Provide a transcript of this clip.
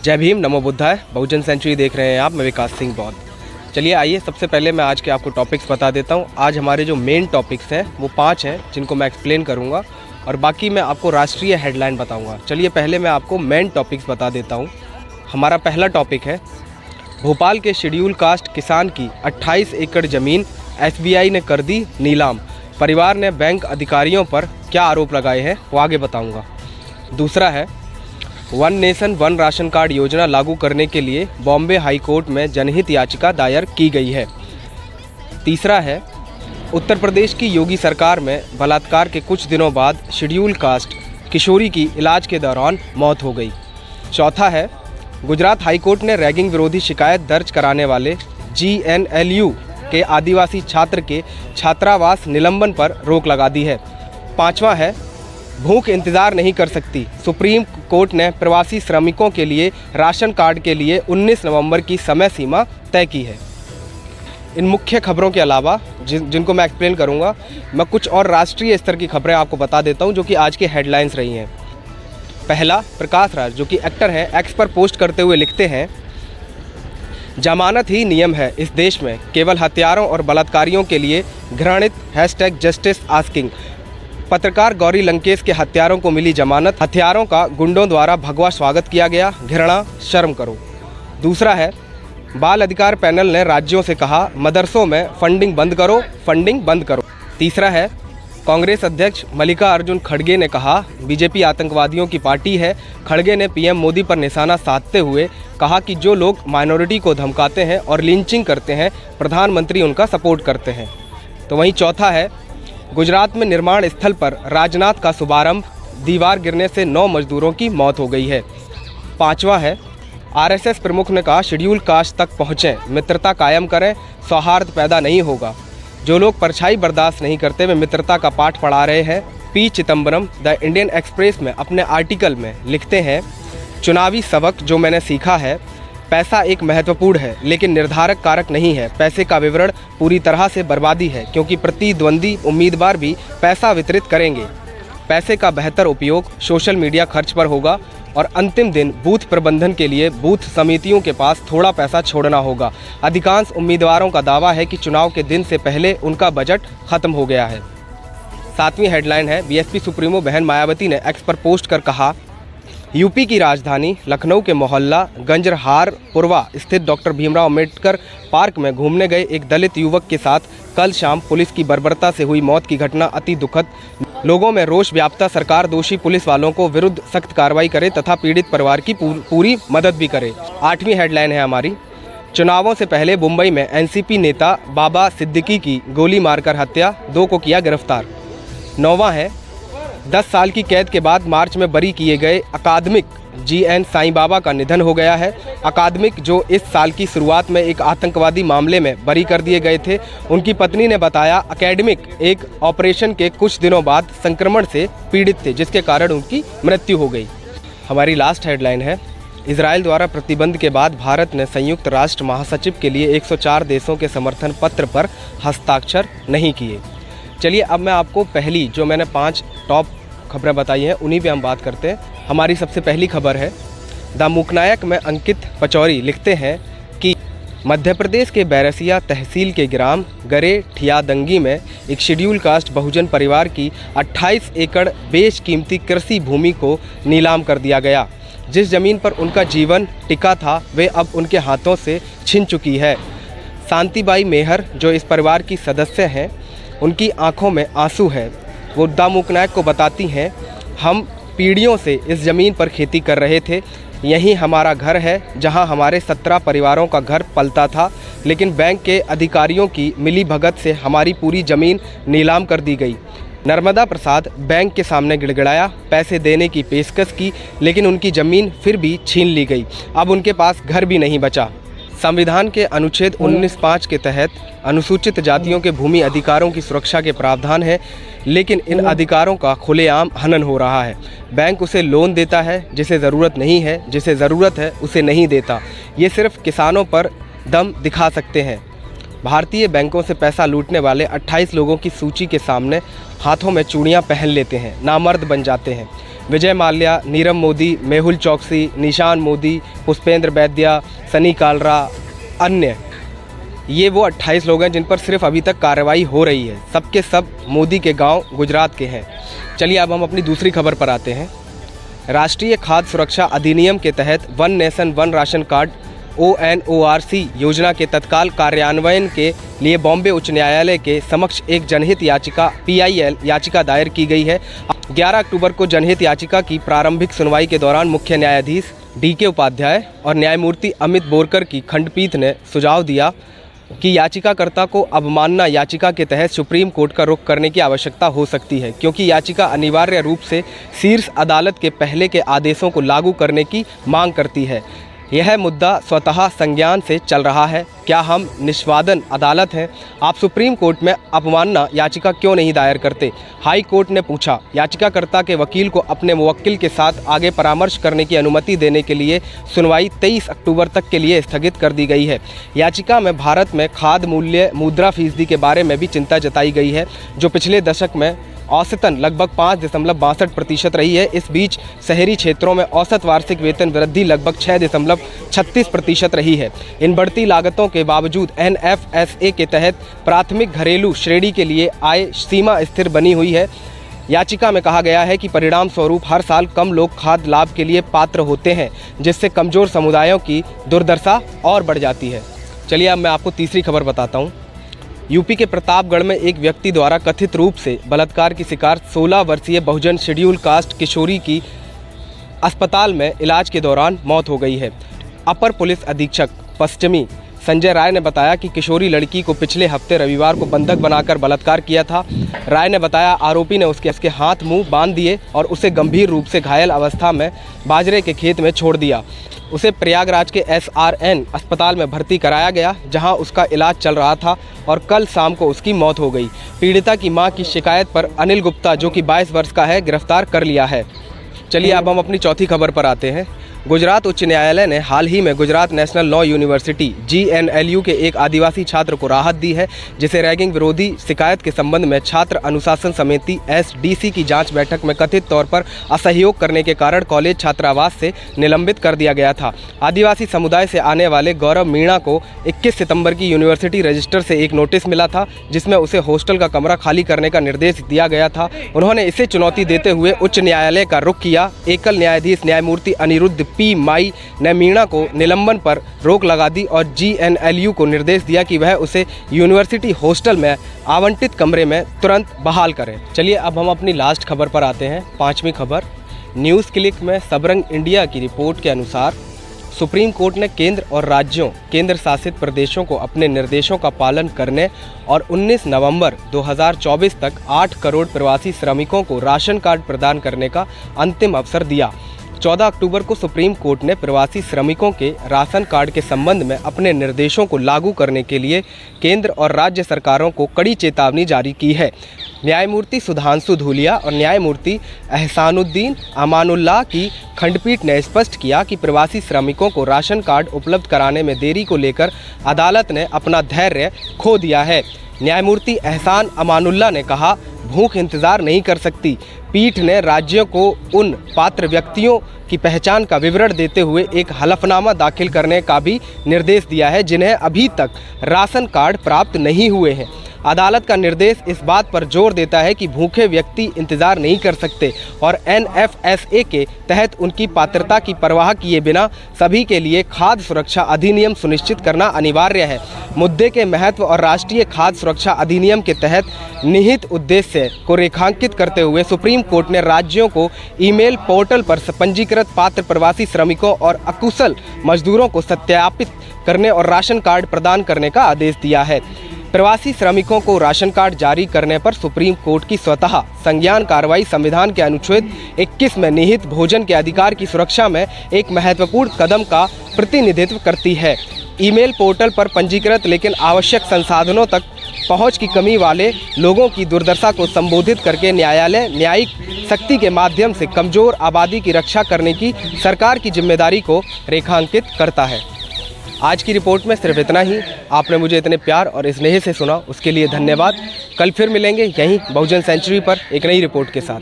जय भीम, नमो बुद्धाय। बहुजन सेंचुरी देख रहे हैं आप। मैं विकास सिंह बौद्ध। चलिए आइए, सबसे पहले मैं आज के आपको टॉपिक्स बता देता हूं। आज हमारे जो मेन टॉपिक्स हैं वो 5 हैं जिनको मैं एक्सप्लेन करूंगा और बाकी मैं आपको राष्ट्रीय हेडलाइन बताऊंगा। चलिए पहले मैं आपको मेन टॉपिक्स बता देता हूं। हमारा पहला टॉपिक है, भोपाल के शेड्यूल कास्ट किसान की 28 एकड़ ज़मीन SBI ने कर दी नीलाम। परिवार ने बैंक अधिकारियों पर क्या आरोप लगाए हैं वो आगे बताऊंगा। दूसरा है, one nation one ration card योजना लागू करने के लिए बॉम्बे हाई कोर्ट में जनहित याचिका दायर की गई है। तीसरा है, उत्तर प्रदेश की योगी सरकार में बलात्कार के कुछ दिनों बाद शेड्यूल कास्ट किशोरी की इलाज के दौरान मौत हो गई। चौथा है, गुजरात हाई कोर्ट ने रैगिंग विरोधी शिकायत दर्ज कराने वाले GNLU के आदिवासी छात्र के छात्रावास निलंबन पर रोक लगा दी है। पांचवा है, भूख इंतज़ार नहीं कर सकती। सुप्रीम कोर्ट ने प्रवासी श्रमिकों के लिए राशन कार्ड के लिए 19 नवंबर की समय सीमा तय की है। इन मुख्य खबरों के अलावा जिनको मैं एक्सप्लेन करूंगा, मैं कुछ और राष्ट्रीय स्तर की खबरें आपको बता देता हूं जो कि आज के हेडलाइंस रही हैं। पहला, प्रकाश राज जो कि एक्टर हैं, एक्स पर पोस्ट करते हुए लिखते हैं, जमानत ही नियम है इस देश में, केवल हत्यारों और बलात्कारियों के लिए घृणित #जस्टिस आस्किंग। पत्रकार गौरी लंकेश के हत्यारों को मिली जमानत, हत्यारों का गुंडों द्वारा भगवा स्वागत किया गया, घृणा, शर्म करो। दूसरा है, बाल अधिकार पैनल ने राज्यों से कहा, मदरसों में फंडिंग बंद करो। तीसरा है, कांग्रेस अध्यक्ष मल्लिकार्जुन खड़गे ने कहा, बीजेपी आतंकवादियों की पार्टी है। खड़गे ने PM मोदी पर निशाना साधते हुए कहा कि जो लोग माइनॉरिटी को धमकाते हैं और लिंचिंग करते हैं, प्रधानमंत्री उनका सपोर्ट करते हैं। तो वहीं चौथा है, गुजरात में निर्माण स्थल पर राजनाथ का शुभारंभ, दीवार गिरने से 9 मजदूरों की मौत हो गई है। पांचवा है, RSS प्रमुख ने कहा, शेड्यूल कास्ट तक पहुँचें, मित्रता कायम करें, सौहार्द पैदा नहीं होगा। जो लोग परछाई बर्दाश्त नहीं करते वे मित्रता का पाठ पढ़ा रहे हैं। P Chidambaram the Indian express में अपने आर्टिकल में लिखते हैं, चुनावी सबक जो मैंने सीखा है, पैसा एक महत्वपूर्ण है लेकिन निर्धारक कारक नहीं है। पैसे का विवरण पूरी तरह से बर्बादी है क्योंकि प्रतिद्वंदी उम्मीदवार भी पैसा वितरित करेंगे। पैसे का बेहतर उपयोग सोशल मीडिया खर्च पर होगा और अंतिम दिन बूथ प्रबंधन के लिए बूथ समितियों के पास थोड़ा पैसा छोड़ना होगा। अधिकांश उम्मीदवारों का दावा है कि चुनाव के दिन से पहले उनका बजट खत्म हो गया है। 7वीं हेडलाइन है, BSP सुप्रीमो बहन मायावती ने एक्स पर पोस्ट कर कहा, यूपी की राजधानी लखनऊ के मोहल्ला गंजरहारपुरवा स्थित डॉक्टर भीमराव अम्बेडकर पार्क में घूमने गए एक दलित युवक के साथ कल शाम पुलिस की बर्बरता से हुई मौत की घटना अति दुखद। लोगों में रोष व्याप्ता। सरकार दोषी पुलिस वालों को विरुद्ध सख्त कार्रवाई करे तथा पीड़ित परिवार की पूरी मदद भी करे। 8वीं हेडलाइन है हमारी, चुनावों से पहले मुंबई में NCP नेता बाबा सिद्दीकी की गोली मारकर हत्या, 2 को किया गिरफ्तार। 9वां है, 10 साल की कैद के बाद मार्च में बरी किए गए अकादमिक GN साईं बाबा का निधन हो गया है। अकादमिक जो इस साल की शुरुआत में एक आतंकवादी मामले में बरी कर दिए गए थे, उनकी पत्नी ने बताया, अकेडमिक एक ऑपरेशन के कुछ दिनों बाद संक्रमण से पीड़ित थे जिसके कारण उनकी मृत्यु हो गई। हमारी लास्ट हेडलाइन है, इजराइल द्वारा प्रतिबंध के बाद भारत ने संयुक्त राष्ट्र महासचिव के लिए 104 देशों के समर्थन पत्र पर हस्ताक्षर नहीं किए। चलिए अब मैं आपको पहली जो मैंने 5 टॉप खबरें बताई हैं उन्हीं पे हम बात करते हैं। हमारी सबसे पहली खबर है, द मूकनायक में अंकित पचौरी लिखते हैं कि मध्य प्रदेश के बैरसिया तहसील के ग्राम गरे ठियादंगी में एक शेड्यूल कास्ट बहुजन परिवार की 28 एकड़ बेशकीमती कृषि भूमि को नीलाम कर दिया गया। जिस जमीन पर उनका जीवन टिका था वे अब उनके हाथों से छिन चुकी है। शांतिबाई मेहर जो इस परिवार की सदस्य हैं, उनकी आंखों में आंसू है। वो द मूकनायक को बताती हैं, हम पीढ़ियों से इस ज़मीन पर खेती कर रहे थे, यही हमारा घर है जहां हमारे 17 परिवारों का घर पलता था, लेकिन बैंक के अधिकारियों की मिली भगत से हमारी पूरी ज़मीन नीलाम कर दी गई। नर्मदा प्रसाद बैंक के सामने गिड़गिड़ाया, पैसे देने की पेशकश की, लेकिन उनकी ज़मीन फिर भी छीन ली गई। अब उनके पास घर भी नहीं बचा। संविधान के अनुच्छेद 19(5) के तहत अनुसूचित जातियों के भूमि अधिकारों की सुरक्षा के प्रावधान है, लेकिन इन अधिकारों का खुलेआम हनन हो रहा है। बैंक उसे लोन देता है जिसे ज़रूरत नहीं है, जिसे ज़रूरत है उसे नहीं देता। ये सिर्फ किसानों पर दम दिखा सकते हैं। भारतीय बैंकों से पैसा लूटने वाले 28 लोगों की सूची के सामने हाथों में चूड़ियां पहन लेते हैं, नामर्द बन जाते हैं। विजय माल्या, नीरव मोदी, मेहुल चौकसी, निशान मोदी, पुष्पेंद्र वैद्या, सनी कालरा, अन्य, ये वो 28 लोग हैं जिन पर सिर्फ अभी तक कार्रवाई हो रही है। सबके सब मोदी के गांव गुजरात के हैं। चलिए अब हम अपनी दूसरी खबर पर आते हैं। राष्ट्रीय खाद्य सुरक्षा अधिनियम के तहत one nation one ration card ONORC योजना के तत्काल कार्यान्वयन के लिए बॉम्बे उच्च न्यायालय के समक्ष एक जनहित याचिका PIL याचिका दायर की गई है। 11 अक्टूबर को जनहित याचिका की प्रारंभिक सुनवाई के दौरान मुख्य न्यायाधीश DK उपाध्याय और न्यायमूर्ति अमित बोरकर की खंडपीठ ने सुझाव दिया कि याचिकाकर्ता को अवमानना याचिका के तहत सुप्रीम कोर्ट का रुख करने की आवश्यकता हो सकती है, क्योंकि याचिका अनिवार्य रूप से शीर्ष अदालत के पहले के आदेशों को लागू करने की मांग करती है। यह मुद्दा स्वतः संज्ञान से चल रहा है। क्या हम निष्पादन अदालत हैं? आप सुप्रीम कोर्ट में अवमानना याचिका क्यों नहीं दायर करते? हाई कोर्ट ने पूछा। याचिकाकर्ता के वकील को अपने मुवक्किल के साथ आगे परामर्श करने की अनुमति देने के लिए सुनवाई 23 अक्टूबर तक के लिए स्थगित कर दी गई है। याचिका में भारत में खाद्य मूल्य मुद्रा फीसदी के बारे में भी चिंता जताई गई है, जो पिछले दशक में औसतन लगभग 5.62% रही है। इस बीच शहरी क्षेत्रों में औसत वार्षिक वेतन वृद्धि लगभग 6.36% रही है। इन बढ़ती लागतों के बावजूद NFSA के तहत प्राथमिक घरेलू श्रेणी के लिए आय सीमा स्थिर बनी हुई है। याचिका में कहा गया है कि परिणाम स्वरूप हर साल कम लोग खाद्य लाभ के लिए पात्र होते हैं, जिससे कमज़ोर समुदायों की दुर्दशा और बढ़ जाती है। चलिए अब मैं आपको तीसरी खबर बताता हूँ। यूपी के प्रतापगढ़ में एक व्यक्ति द्वारा कथित रूप से बलात्कार की शिकार 16 वर्षीय बहुजन शेड्यूल कास्ट किशोरी की अस्पताल में इलाज के दौरान मौत हो गई है। अपर पुलिस अधीक्षक पश्चिमी संजय राय ने बताया कि किशोरी लड़की को पिछले हफ्ते रविवार को बंधक बनाकर बलात्कार किया था। राय ने बताया आरोपी ने उसके हाथ मुंह बांध दिए और उसे गंभीर रूप से घायल अवस्था में बाजरे के खेत में छोड़ दिया। उसे प्रयागराज के SRN अस्पताल में भर्ती कराया गया, जहां उसका इलाज चल रहा था और कल शाम को उसकी मौत हो गई। पीड़िता की मां की शिकायत पर अनिल गुप्ता, जो कि 22 वर्ष का है, गिरफ्तार कर लिया है। चलिए अब हम अपनी चौथी खबर पर आते हैं। गुजरात उच्च न्यायालय ने हाल ही में Gujarat national law university GNLU के एक आदिवासी छात्र को राहत दी है, जिसे रैगिंग विरोधी शिकायत के संबंध में छात्र अनुशासन समिति SDC की जांच बैठक में कथित तौर पर असहयोग करने के कारण कॉलेज छात्रावास से निलंबित कर दिया गया था। आदिवासी समुदाय से आने वाले गौरव मीणा को 21 सितंबर की यूनिवर्सिटी रजिस्टर से एक नोटिस मिला था, जिसमें उसे हॉस्टल का कमरा खाली करने का निर्देश दिया गया था। उन्होंने इसे चुनौती देते हुए उच्च न्यायालय का रुख किया। एकल न्यायाधीश न्यायमूर्ति अनिरुद्ध P माई ने मीणा को निलंबन पर रोक लगा दी और GNLU को निर्देश दिया कि वह उसे यूनिवर्सिटी हॉस्टल में आवंटित कमरे में तुरंत बहाल करें। चलिए अब हम अपनी लास्ट खबर पर आते हैं। पांचवी खबर। न्यूज़ क्लिक में सबरंग इंडिया की रिपोर्ट के अनुसार सुप्रीम कोर्ट ने केंद्र और राज्यों, केंद्र शासित प्रदेशों को अपने निर्देशों का पालन करने और 19 नवंबर 2024 तक 8 करोड़ प्रवासी श्रमिकों को राशन कार्ड प्रदान करने का अंतिम अवसर दिया। 14 अक्टूबर को सुप्रीम कोर्ट ने प्रवासी श्रमिकों के राशन कार्ड के संबंध में अपने निर्देशों को लागू करने के लिए केंद्र और राज्य सरकारों को कड़ी चेतावनी जारी की है। न्यायमूर्ति सुधांशु धूलिया और न्यायमूर्ति एहसानुद्दीन अमानुल्लाह की खंडपीठ ने स्पष्ट किया कि प्रवासी श्रमिकों को राशन कार्ड उपलब्ध कराने में देरी को लेकर अदालत ने अपना धैर्य खो दिया है। न्यायमूर्ति एहसान अमानुल्लाह ने कहा, भूख इंतजार नहीं कर सकती। पीठ ने राज्यों को उन पात्र व्यक्तियों की पहचान का विवरण देते हुए एक हलफनामा दाखिल करने का भी निर्देश दिया है, जिन्हें अभी तक राशन कार्ड प्राप्त नहीं हुए हैं। अदालत का निर्देश इस बात पर जोर देता है कि भूखे व्यक्ति इंतजार नहीं कर सकते और NFSA के तहत उनकी पात्रता की परवाह किए बिना सभी के लिए खाद्य सुरक्षा अधिनियम सुनिश्चित करना अनिवार्य है। मुद्दे के महत्व और राष्ट्रीय खाद्य सुरक्षा अधिनियम के तहत निहित उद्देश्य को रेखांकित करते हुए सुप्रीम कोर्ट ने राज्यों को ईमेल पोर्टल पर पंजीकृत पात्र प्रवासी श्रमिकों और अकुशल मजदूरों को सत्यापित करने और राशन कार्ड प्रदान करने का आदेश दिया है। प्रवासी श्रमिकों को राशन कार्ड जारी करने पर सुप्रीम कोर्ट की स्वतः संज्ञान कार्रवाई संविधान के अनुच्छेद 21 में निहित भोजन के अधिकार की सुरक्षा में एक महत्वपूर्ण कदम का प्रतिनिधित्व करती है। ईमेल पोर्टल पर पंजीकृत लेकिन आवश्यक संसाधनों तक पहुंच की कमी वाले लोगों की दुर्दशा को संबोधित करके न्यायालय न्यायिक शक्ति के माध्यम से कमजोर आबादी की रक्षा करने की सरकार की जिम्मेदारी को रेखांकित करता है। आज की रिपोर्ट में सिर्फ इतना ही। आपने मुझे इतने प्यार और स्नेह से सुना, उसके लिए धन्यवाद। कल फिर मिलेंगे यहीं बहुजन सेंचुरी पर एक नई रिपोर्ट के साथ।